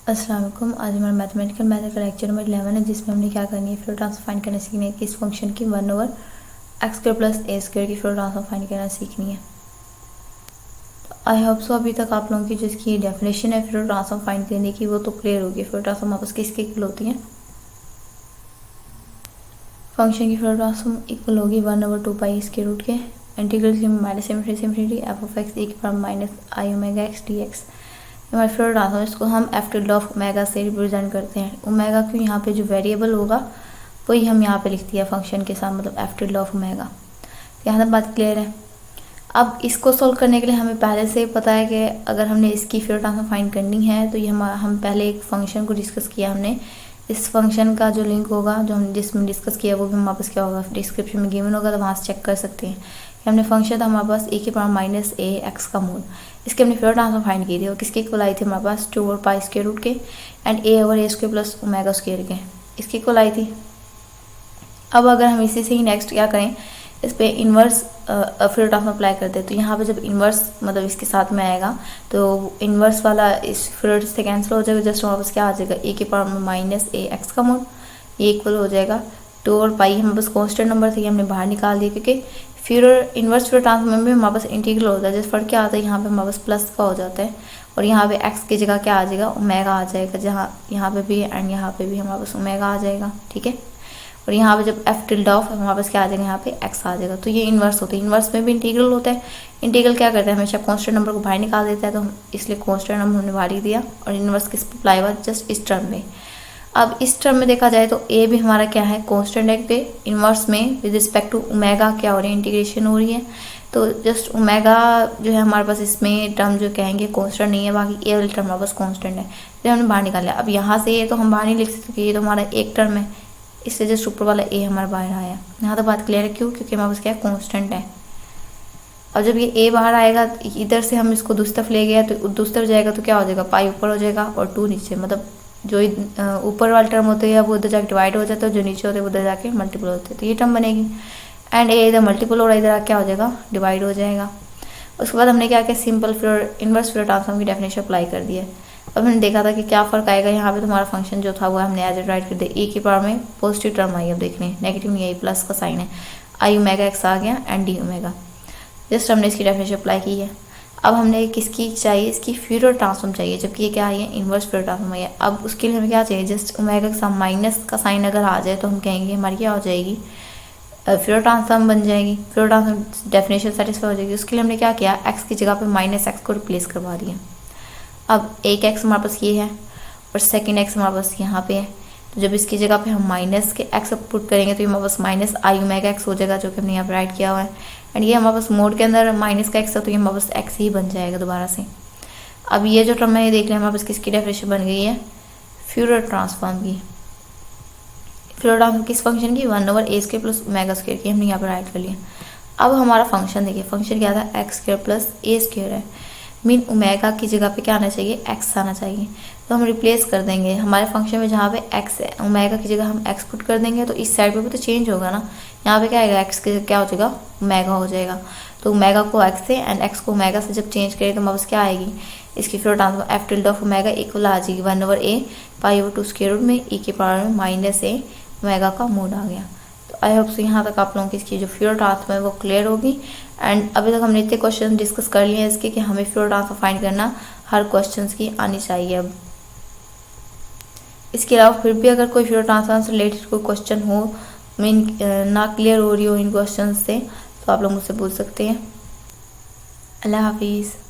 अस्सलाम वालेकुम। आज हमारा मैथमेटिकल मैथड का लेक्चर नंबर 11 है, जिसमें हमने क्या करनी है, फ्लोर ट्रांसफर फाइंड करना सीखनी है कि इस फंक्शन की 1/x² प्लस a² की फ्लोर ट्रांसफर फाइंड करना सीखनी है। तो आई होप सो अभी तक आप लोगों की जो इसकी डेफिनेशन है फ्लोर ट्रांसफर फाइंड करने की वो तो क्लियर होगी। फ्लोर ट्रांसफर वापस किसके इक्वल होती है? फंक्शन की फ्लोर ट्रांसफॉर्म इक्वल होगी 1/2π² के integral minus ∞ f of x e की power minus i omega x dx। हमारे फ्लोर ट्रांसफॉर्म इसको हम एफ टिल्ड ऑफ ओमेगा से रिप्रेजेंट करते हैं। ओमेगा क्यों, यहाँ पे जो वेरिएबल होगा वही हम यहाँ पे लिख दिया फंक्शन के साथ, मतलब एफ टिल्ड ऑफ ओमेगा। यहाँ तक बात क्लियर है। अब इसको सोल्व करने के लिए हमें पहले से पता है कि अगर हमने इसकी फ्लोर ट्रांसफॉर्म फाइंड करनी है तो ये हम पहले एक फंक्शन को डिस्कस किया हमने। इस फंक्शन का जो लिंक होगा जो हम जिसमें डिस्कस किया वो भी हमारे पास क्या होगा, डिस्क्रिप्शन में गिवन होगा, तो वहाँ से चेक कर सकते हैं कि हमने फंक्शन था हमारे पास e की पावर माइनस a x का मूल, इसके हमने फ्लोर ट्रांसफॉर्म फाइंड की थी। और किसके इक्वल आई थी हमारे पास 2/π² के एंड a/a² प्लस ओमेगा² के, इसकी इक्वल आई थी। अब अगर हम इसी से ही नेक्स्ट क्या करें, इस पर इन्वर्स फ्लोर ट्रांसफॉर्म अप्लाई करते हैं। तो यहाँ पे जब इन्वर्स मतलब इसके साथ में आएगा तो इन्वर्स वाला इस फ्लोर से कैंसिल हो जाएगा, जस्ट हमारे पास क्या आ जाएगा e की पावर माइनस a x का मूल, ये इक्वल हो जाएगा 2/π। हमारे पास कॉन्स्टेंट नंबर थे, हमने बाहर निकाल दिया क्योंकि इन्वर्स फ्लोर ट्रांसफॉर्म में हमारे पास इंटीग्रल होता है। जैसे फर्क क्या आता है, यहाँ पे हमारे पास प्लस का हो जाता है और यहाँ पे x की जगह क्या आ जाएगा, ओमेगा आ जाएगा, जहाँ यहाँ पे भी एंड यहाँ पे भी हमारे पास ओमेगा आ जाएगा, ठीक है। और यहाँ पे जब एफ टिल्ड ऑफ हमारे पास क्या आ जाएगा, यहाँ पे x आ जाएगा। तो ये इन्वर्स होता है, इन्वर्स में भी इंटीग्रल होता है। इंटीग्रल क्या करता है, हमेशा कांस्टेंट नंबर को बाहर निकाल देता है, तो इसलिए कांस्टेंट नंबर हमने बाहर ही दिया और इन्वर्स किस पे अप्लाई हुआ, जस्ट इस टर्म में। अब इस टर्म में देखा जाए तो a भी हमारा क्या है, कांस्टेंट है, पे इन्वर्स में विद रिस्पेक्ट टू ओमेगा क्या हो रही है, इंटीग्रेशन हो रही है। तो जस्ट ओमेगा जो है हमारे पास इसमें टर्म जो कहेंगे कांस्टेंट नहीं है, बाकी ए वाली टर्म हमारे पास कांस्टेंट है, तो हमने बाहर निकाल लिया। अब यहाँ से ये तो हम बाहर नहीं लिख सकते क्योंकि ये तो हमारा एक टर्म है, इससे जस्ट ऊपर वाला ए हमारा बाहर आया। यहाँ तो बात क्लियर है, क्यों, क्योंकि हमारे पास क्या है, कांस्टेंट है। अब जब ये ए बाहर आएगा इधर से हम इसको दूसरी तरफ ले गए तो दूसरी तरफ जाएगा तो क्या हो जाएगा, पाई ऊपर हो जाएगा और 2 नीचे, मतलब जो ऊपर वाले टर्म होते हैं वो उधर जाके डिवाइड हो जाता है, जो नीचे होते हैं उधर जाके मल्टीपल होते हैं, तो ये टर्म बनेगी। एंड ए इधर मल्टीपल हो रहा है, इधर क्या हो जाएगा, डिवाइड हो जाएगा। उसके बाद हमने क्या किया, सिंपल इन्वर्स फ्लोर ट्रांसफॉर्म की डेफिनेशन अप्लाई कर दी है। अब हमने देखा था कि क्या फ़र्क आएगा, यहाँ पे तुम्हारा फंक्शन जो था वो हमने एज इट राइट कर दिया। e की पावर में पॉजिटिव टर्म आई, अब देख लें नेगेटिव नहीं आई, प्लस का साइन है, आई ओमेगा x आ गया एंड डी ओमेगा। जस्ट हमने इसकी डेफिनेशन अप्लाई की है। अब हमने किसकी चाहिए, इसकी फ्यूरियर ट्रांसफॉर्म चाहिए, जबकि ये क्या है, इन्वर्स फ्यूरियर ट्रांसफॉर्म है। अब उसके लिए हमें क्या चाहिए, जस्ट ओमेगा के साथ माइनस का साइन अगर आ जाए तो हम कहेंगे हमारी क्या हो जाएगी, फ्यूरियर ट्रांसफॉर्म बन जाएगी, फ्यूरियर ट्रांसफॉर्म डेफिनेशन सेटिस्फाई हो जाएगी। उसके लिए हमने क्या किया, x की जगह पे माइनस x को रिप्लेस करवा दिया। अब एक x हमारे पास ये है और सेकेंड x हमारे पास यहाँ पे है, तो जब इसकी जगह पे हम माइनस के x पुट करेंगे तो ये हमारे पास माइनस आई ओमेगा x हो जाएगा, जो कि हमने यहाँ पे राइट किया हुआ है। एंड ये हमारे पास मोड के अंदर माइनस का x है, तो ये हमारे पास x ही बन जाएगा दोबारा से। अब ये जो टर्म है ये देख लें, हमारे पास किसकी डेफिनेशन बन गई है, फ्यूरियर ट्रांसफॉर्म की। फ्यूरियर ट्रांसफॉर्म किस फंक्शन की, 1/a² प्लस ओमेगा² की, हमने यहाँ पर राइट कर लिया। अब हमारा फंक्शन देखिए, फंक्शन क्या था, x² प्लस a² है, मीन ओमेगा की जगह पे क्या आना चाहिए, x आना चाहिए। तो हम रिप्लेस कर देंगे हमारे फंक्शन में, जहाँ पे x है ओमेगा की जगह हम x पुट कर देंगे, तो इस साइड पे भी तो चेंज होगा ना, यहाँ पे क्या आएगा, x की क्या हो जाएगा, ओमेगा हो जाएगा। तो ओमेगा को x से एंड x को ओमेगा से जब चेंज करें तो हमारे पास क्या आएगी, इसकी Fourier transform F tilde of omega equal आ जाएगी 1/a/2² में e की पावर में माइनस a ओमेगा का मोड आ गया। तो आई होप सो यहाँ तक आप लोगों की इसकी जो फ्लोर ट्रांसफॉर्म है वो क्लियर होगी। एंड अभी तक हमने इतने क्वेश्चन डिस्कस कर लिए हैं इसके कि हमें फ्लोर ट्रांसफॉर्म फाइंड करना हर क्वेश्चंस की आनी चाहिए। अब इसके अलावा फिर भी अगर कोई फ्लोर ट्रांसफॉर्म से रिलेटेड कोई क्वेश्चन हो, मीन ना क्लियर हो रही हो इन क्वेश्चन से, तो आप लोग मुझसे पूछ सकते हैं। अल्लाह हाफिज़।